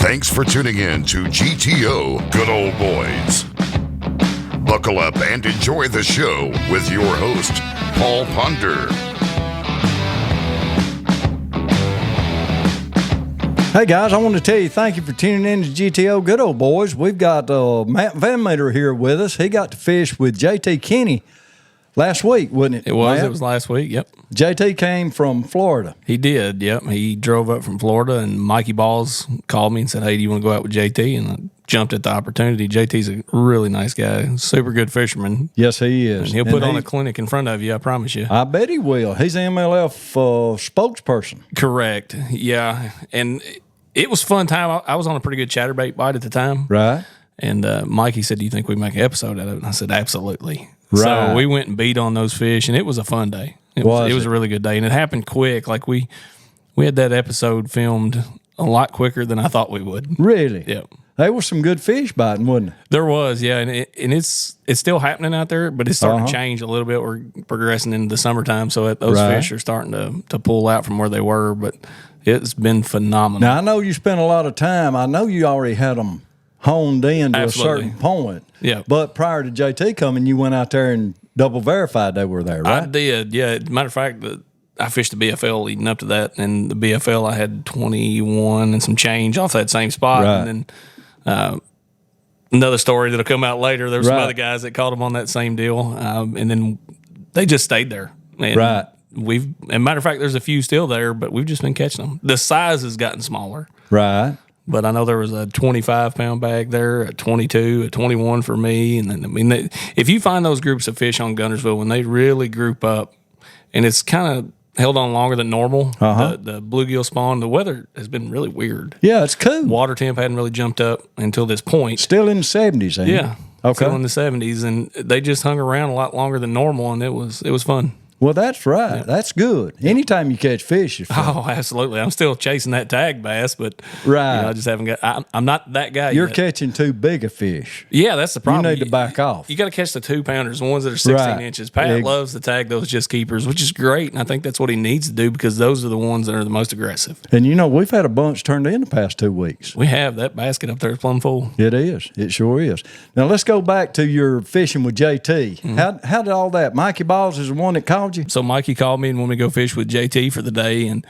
Thanks for tuning in to GTO Good Old Boys. Buckle up and enjoy the show with your host, Paul Ponder. Hey guys, I want to tell you thank you for tuning in to GTO Good Old Boys. We've got Matt VanMeter here with us. He got to fish with JT Kenny last week, wasn't it? It was. Matt? It was last week. Yep. JT came from Florida. He did. Yep. He drove up from Florida, and Mikey Balls called me and said, "Hey, do you want to go out with JT?" And I jumped at the opportunity. JT's a really nice guy, super good fisherman. Yes, he is. And he'll put on a clinic in front of you. I promise you. I bet he will. He's an MLF spokesperson. Correct. Yeah. And it was a fun time. I was on a pretty good chatterbait bite at the time. Right. And Mikey said, "Do you think we can make an episode out of it?" And I said, "Absolutely." Right. So we went and beat on those fish, and it was a fun day. It was a really good day, and it happened quick. Like we had that episode filmed a lot quicker than I thought we would. Really? Yep. There was some good fish biting, wasn't it? There was, yeah, and it's still happening out there, but it's starting to change a little bit. We're progressing into the summertime, so those fish are starting to pull out from where they were, but it's been phenomenal. Now, I know you spent a lot of time. I know you already had them honed in to Absolutely. a certain point. Yeah. But prior to JT coming, you went out there and double verified they were there, right? I did, yeah. Matter of fact, I fished the BFL leading up to that, and the BFL I had 21 and some change off that same spot, Right. and then another story that'll come out later. There was some Right. other guys that caught them on that same deal, and then they just stayed there. And Right. and matter of fact, there's a few still there, but we've just been catching them. The size has gotten smaller. Right. But I know there was a 25-pound bag there, a 22, a 21 for me. And then, if you find those groups of fish on Guntersville, when they really group up, and it's kind of held on longer than normal, the bluegill spawn, the weather has been really weird. Yeah, it's cool. Water temp hadn't really jumped up until this point. Still in the 70s, ain't it? Yeah. Okay. Still in the 70s. And they just hung around a lot longer than normal, and it was fun. Well, that's right. Yeah. That's good. Anytime you catch fish, it's fun. Oh, absolutely. I'm still chasing that tag bass, but right. I just haven't got. I'm not that guy. You're yet. catching too big a fish. Yeah, that's the problem. You need to back off. You got to catch the 2-pounders, the ones that are 16 inches. Pat loves to tag those just keepers, which is great, and I think that's what he needs to do because those are the ones that are the most aggressive. And we've had a bunch turned in the past 2 weeks. We have. That basket up there is plumb full. It is. It sure is. Now let's go back to your fishing with JT. Mm-hmm. How did all that? Mikey Balls is the one that called you. So Mikey called me and wanted me to go fish with JT for the day, and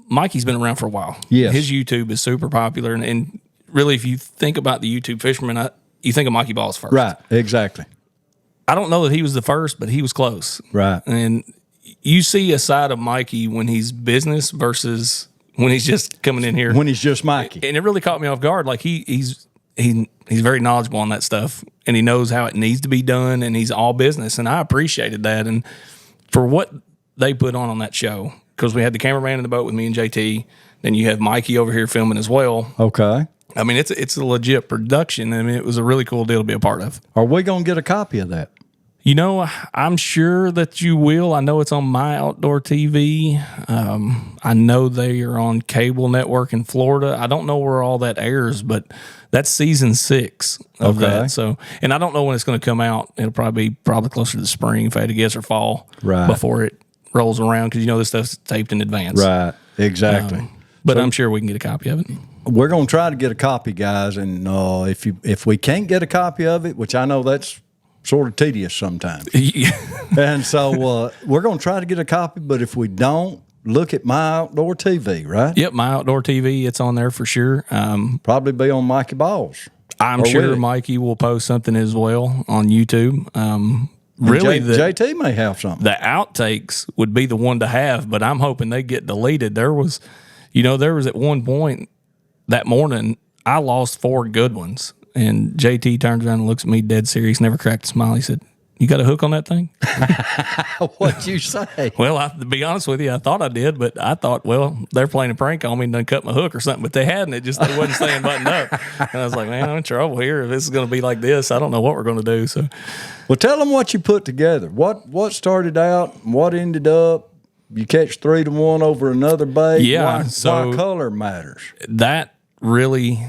Mikey's been around for a while. Yes. His YouTube is super popular, and really, if you think about the YouTube fisherman, you think of Mikey Balls first. Right, exactly. I don't know that he was the first, but he was close. Right. And you see a side of Mikey when he's business versus when he's just coming in here. When he's just Mikey. And it really caught me off guard. Like he's very knowledgeable on that stuff, and he knows how it needs to be done, and he's all business, and I appreciated that. And for what they put on that show, because we had the cameraman in the boat with me and JT, then you have Mikey over here filming as well. Okay. I mean, it's a legit production. I mean, it was a really cool deal to be a part of. Are we going to get a copy of that? I'm sure that you will. I know it's on My Outdoor TV. I know they are on cable network in Florida. I don't know where all that airs, but that's season 6 of that. So, and I don't know when it's going to come out. It'll probably be closer to the spring, if I had to guess, or fall, before it rolls around, because this stuff's taped in advance. Right, exactly. But I'm sure we can get a copy of it. We're going to try to get a copy, guys, and if we can't get a copy of it, which I know that's sort of tedious sometimes. And so we're going to try to get a copy, but if we don't, look at My Outdoor TV, right? Yep, My Outdoor TV, it's on there for sure. Probably be on Mikey Balls. I'm sure Mikey will post something as well on YouTube. Really, JT may have something. The outtakes would be the one to have, but I'm hoping they get deleted. There was at one point that morning, I lost 4 good ones. And JT turns around and looks at me dead serious, never cracked a smile. He said, "You got a hook on that thing?" What'd you say? Well, to be honest with you, I thought I did, but I thought, well, they're playing a prank on me and done cut my hook or something. But they hadn't. They wasn't staying buttoned up. And I was like, man, I'm in trouble here. If this is going to be like this, I don't know what we're going to do. So, well, tell them what you put together. What started out, what ended up. You catch 3 to 1 over another bait. Yeah. Why color matters. That really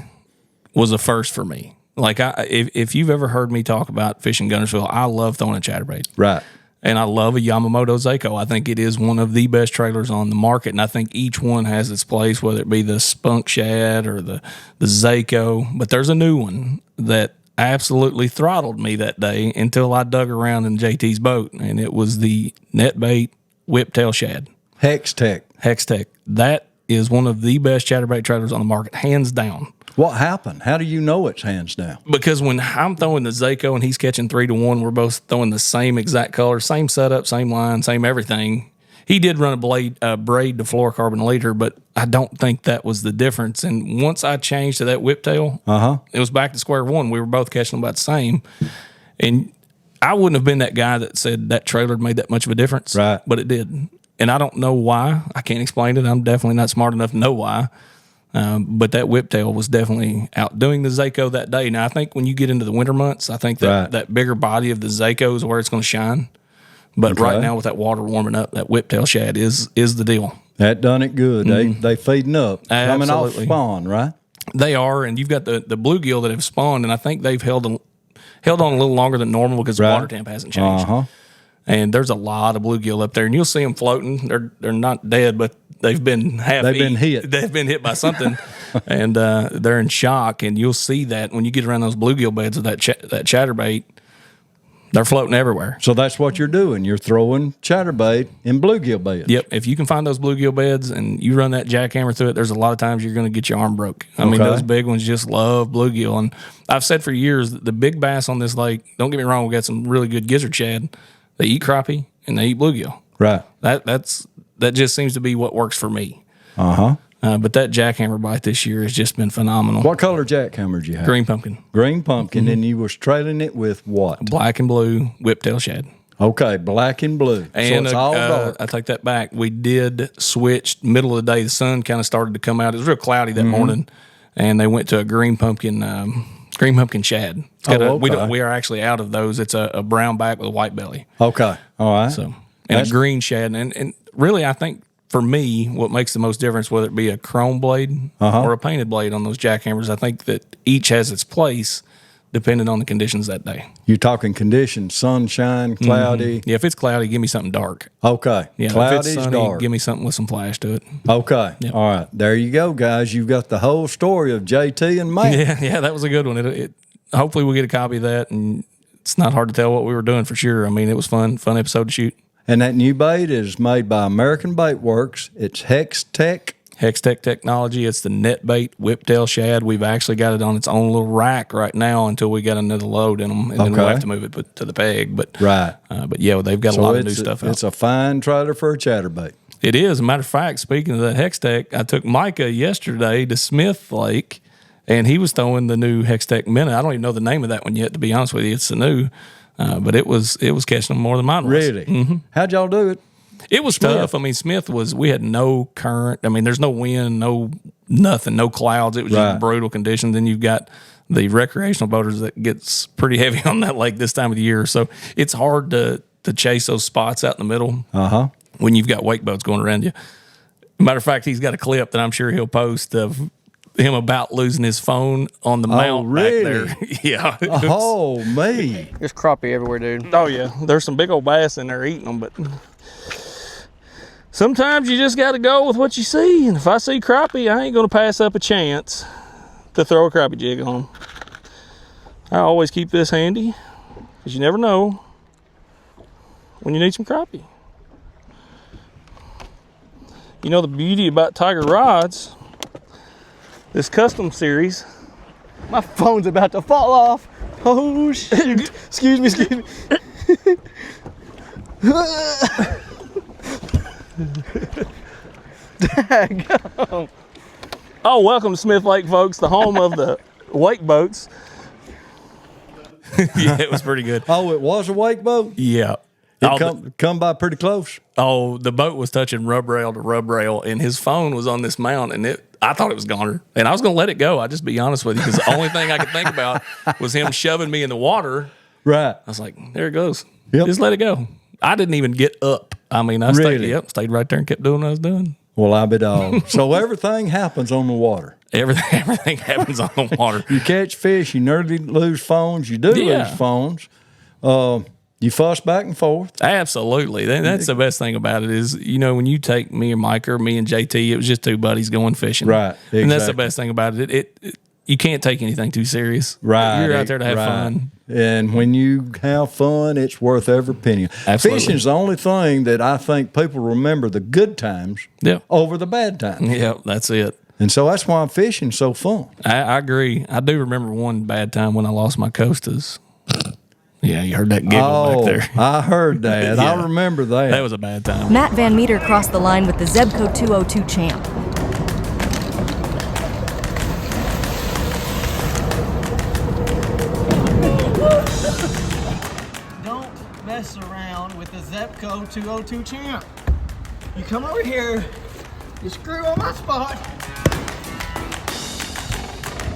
was a first for me. Like, if you've ever heard me talk about fishing Guntersville, I love throwing a chatterbait. Right. And I love a Yamamoto Seiko. I think it is one of the best trailers on the market, and I think each one has its place, whether it be the Spunk Shad or the Seiko. But there's a new one that absolutely throttled me that day until I dug around in JT's boat, and it was the Netbait Whiptail Shad. Hextech. That is one of the best chatterbait trailers on the market, hands down. What happened? How do you know it's hands down? Because when I'm throwing the Seiko and he's catching 3-1, we're both throwing the same exact color, same setup, same line, same everything. He did run a braid to fluorocarbon leader, but I don't think that was the difference. And once I changed to that whiptail, it was back to square one. We were both catching about the same. And I wouldn't have been that guy that said that trailer made that much of a difference, right? But it did. And I don't know why. I can't explain it. I'm definitely not smart enough to know why. But that whiptail was definitely outdoing the Seiko that day. Now, I think when you get into the winter months, I think that that bigger body of the Seiko is where it's going to shine. But right now, with that water warming up, that whiptail shad is the deal. That done it good. They feeding up. Coming off spawn, right? They are, and you've got the bluegill that have spawned, and I think they've held on a little longer than normal because the water temp hasn't changed. And there's a lot of bluegill up there, and you'll see them floating. They're not dead, but they've been hit. They've been hit by something, and they're in shock. And you'll see that when you get around those bluegill beds with that chatterbait, they're floating everywhere. So that's what you're doing. You're throwing chatterbait in bluegill beds. Yep. If you can find those bluegill beds and you run that jackhammer through it, there's a lot of times you're going to get your arm broke. I mean, those big ones just love bluegill. And I've said for years that the big bass on this lake, don't get me wrong, we got some really good gizzard shad. They eat crappie and they eat bluegill. Right. That just seems to be what works for me. But that jackhammer bite this year has just been phenomenal. What color jackhammer did you have? Green pumpkin. Green pumpkin, and you was trailing it with what? Black and blue whiptail shad. Okay, black and blue. And so it's all dark. I take that back. We did switch middle of the day. The sun kind of started to come out. It was real cloudy that morning, and they went to a green pumpkin shad. We are actually out of those. It's a brown back with a white belly. Okay, all right. So a green shad, and really, I think for me, what makes the most difference, whether it be a chrome blade or a painted blade on those jackhammers, I think that each has its place depending on the conditions that day. You're talking conditions: sunshine, cloudy. Yeah, if it's cloudy, give me something dark. Okay, yeah, cloudy, if it's sunny, dark. Give me something with some flash to it. Okay, all right. There you go, guys. You've got the whole story of JT and Matt. Yeah, that was a good one. It hopefully we'll get a copy of that, and it's not hard to tell what we were doing for sure. I mean, it was fun episode to shoot. And that new bait is made by American Bait Works. It's Hextech technology. It's the Netbait Whiptail Shad. We've actually got it on its own little rack right now until we get another load in them, and then we'll have to move it to the peg. But yeah, they've got a lot of new stuff out. It's a fine trailer for a chatterbait. It is. As a matter of fact, speaking of that Hextech, I took Micah yesterday to Smith Lake, and he was throwing the new Hextech Minute. I don't even know the name of that one yet, to be honest with you. It's the new. But it was catching them more than mine was. Really? How'd y'all do it? It was tough. I mean, Smith we had no current. I mean, there's no wind, no nothing, no clouds. It was just brutal conditions. Then you've got the recreational boaters that gets pretty heavy on that lake this time of the year. So it's hard to chase those spots out in the middle when you've got wake boats going around you. Matter of fact, he's got a clip that I'm sure he'll post of him about losing his phone on the mount back there. Yeah. Oh, me. There's crappie everywhere, dude. Oh, yeah. There's some big old bass in there eating them, but sometimes you just got to go with what you see. And if I see crappie, I ain't going to pass up a chance to throw a crappie jig on them. I always keep this handy because you never know when you need some crappie. You know the beauty about Tiger rods, this custom series. My phone's about to fall off. Oh, shoot. Excuse me. Daggone. Oh, welcome to Smith Lake, folks, the home of the wake boats. Yeah, it was pretty good. Oh, it was a wake boat? Yeah. It come by pretty close. Oh, the boat was touching rub rail to rub rail, and his phone was on this mount, and I thought it was goner. And I was going to let it go. I'll just be honest with you, because the only thing I could think about was him shoving me in the water. Right. I was like, there it goes. Yep. Just let it go. I didn't even get up. I mean, I stayed right there and kept doing what I was doing. Well, I bet all. So everything happens on the water. Everything happens on the water. You catch fish, you nearly lose phones, you do lose phones. You You fuss back and forth. Absolutely. That's the best thing about it is, when you take me and Mike or me and JT, it was just two buddies going fishing. Right. Exactly. And that's the best thing about it. It you can't take anything too serious. Right. You're out there to have fun. And when you have fun, it's worth every penny. Absolutely. Fishing's the only thing that I think people remember the good times over the bad times. Yeah, that's it. And so that's why fishing's so fun. I agree. I do remember one bad time when I lost my Costas. Yeah, you heard that giggle back there. I heard that. Yeah. I remember that. That was a bad time. Matt VanMeter crossed the line with the Zebco 202 champ. Don't mess around with the Zebco 202 champ. You come over here, you screw on my spot,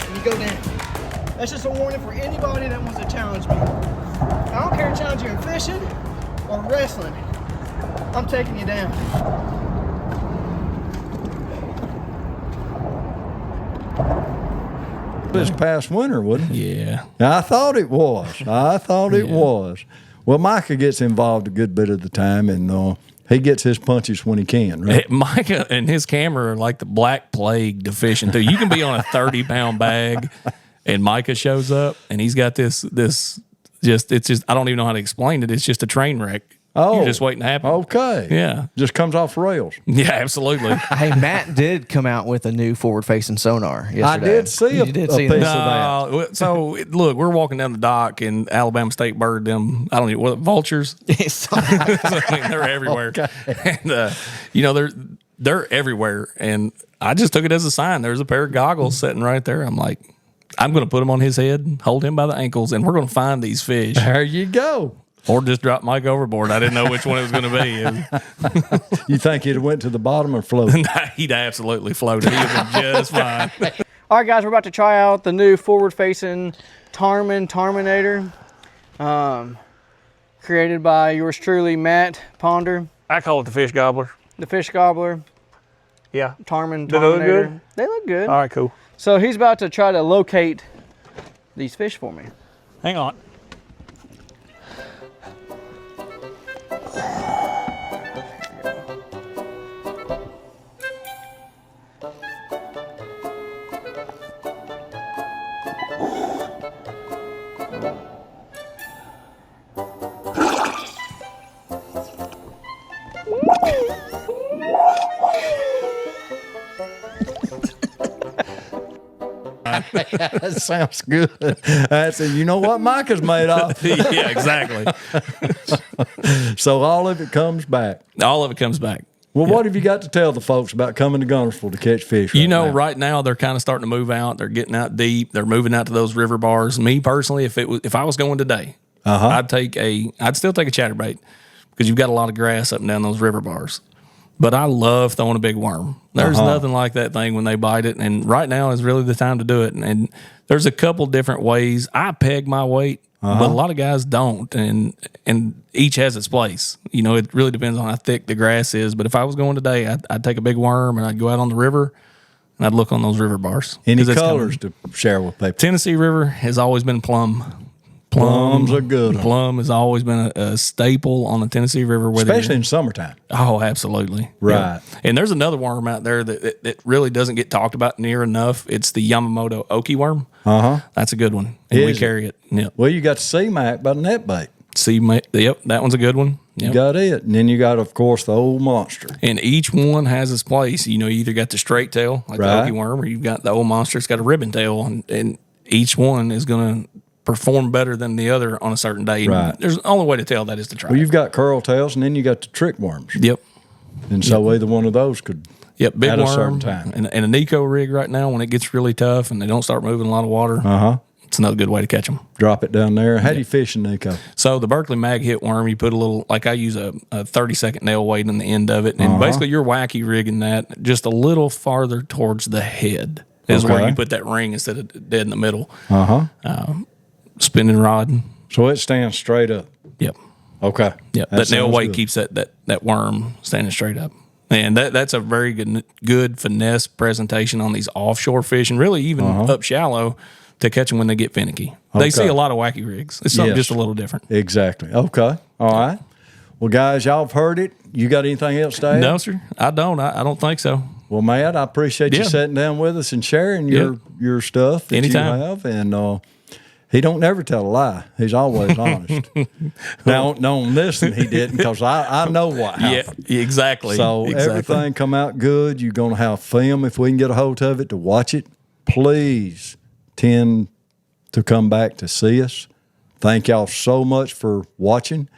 and you go down. That's just a warning for anybody that wants to challenge me. I don't care to challenge you in fishing or wrestling. I'm taking you down. This past winter, wouldn't it? Yeah. I thought it was. Was. Well, Micah gets involved a good bit of the time, and he gets his punches when he can, right? Micah and his camera are like the Black Plague to fishing, too. You can be on a 30-pound bag, and Micah shows up, and he's got this I don't even know how to explain it. It's just a train wreck. Oh. You're just waiting to happen. Okay. Yeah. Just comes off rails. Yeah, absolutely. Hey, Matt did come out with a new forward-facing sonar yesterday. I did see You a did see piece that. of that. So, look, we're walking down the dock, and Alabama State bird them, I don't know, what, vultures? I mean, they're everywhere. Okay. And, they're everywhere. And I just took it as a sign. There's a pair of goggles sitting right there. I'm like, I'm going to put them on his head, hold him by the ankles, and we're going to find these fish. There you go. Or just drop Mike overboard. I didn't know which one it was going to be. You think he'd have went to the bottom or floated? He'd absolutely floated. He would have been just fine. All right, guys, we're about to try out the new forward-facing Terminator, created by yours truly, Matt Ponder. I call it the fish gobbler. The fish gobbler. Yeah. Terminator. Do they look good? They look good. All right, cool. So he's about to try to locate these fish for me. Hang on. That sounds good. You know what Micah's made of. Yeah, exactly. So all of it comes back. All of it comes back. Well, what have you got to tell the folks about coming to Guntersville to catch fish? Right now they're kind of starting to move out. They're getting out deep. They're moving out to those river bars. Me personally, if I was going today, I'd still take a chatterbait because you've got a lot of grass up and down those river bars. But I love throwing a big worm. There's nothing like that thing when they bite it. And right now is really the time to do it. And there's a couple different ways. I peg my weight, but a lot of guys don't. And each has its place. It really depends on how thick the grass is. But if I was going today, I'd take a big worm and I'd go out on the river and I'd look on those river bars. Any colors to share with people? Tennessee River has always been plum. Plums are good. Plum has always been a staple on the Tennessee River. Especially in summertime. Oh, absolutely. Right. Yeah. And there's another worm out there that really doesn't get talked about near enough. It's the Yamamoto Oki worm. That's a good one. And we carry it. Yep. Well, you got C-Mac by net bait. Yep, that one's a good one. Yep. You got it. And then you got, of course, the old monster. And each one has its place. You either got the straight tail, like the Oki worm, or you've got the old monster. It's got a ribbon tail. And each one is going to perform better than the other on a certain day. Right. There's the only way to tell that is to try. Well, you've got curl tails, and then you got the trick worms. Yep. And so either one of those could big at worm a certain time. and a Nico rig right now, when it gets really tough and they don't start moving a lot of water, it's another good way to catch them. Drop it down there. How do you fish in Nico? So the Berkeley mag hit worm, you put a little, like I use a 30-second nail weight on the end of it, and basically you're wacky rigging that just a little farther towards the head is where you put that ring instead of dead in the middle. Spinning rod. So it stands straight up. Yep. Okay. Yep. That nail weight keeps that worm standing straight up. And that's a very good finesse presentation on these offshore fish, and really even up shallow. to catch them when they get finicky. They see a lot of wacky rigs. It's something just a little different. Exactly. Okay. All right. Well, guys, y'all have heard it. You got anything else to add? No, sir. I don't. I don't think so. Well, Matt, I appreciate you sitting down with us and sharing your stuff that Anytime. you have. And he don't never tell a lie. He's always honest. Now, on this one, he didn't, because I know what happened. Yeah, exactly. So everything come out good. You're going to have film if we can get a hold of it to watch it. Please tend to come back to see us. Thank y'all so much for watching.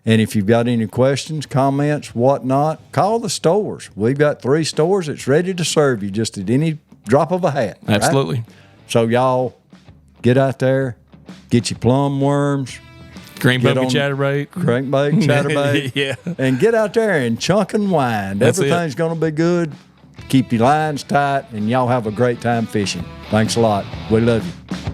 And if you've got any questions, comments, whatnot, call the stores. We've got 3 stores that's ready to serve you just at any drop of a hat. Absolutely. Right? So y'all get out there, get your plum worms, green pumpkin chatterbait, chatterbait, and get out there and chunk and wind. Everything's going to be good. Keep your lines tight, and y'all have a great time fishing. Thanks a lot. We love you.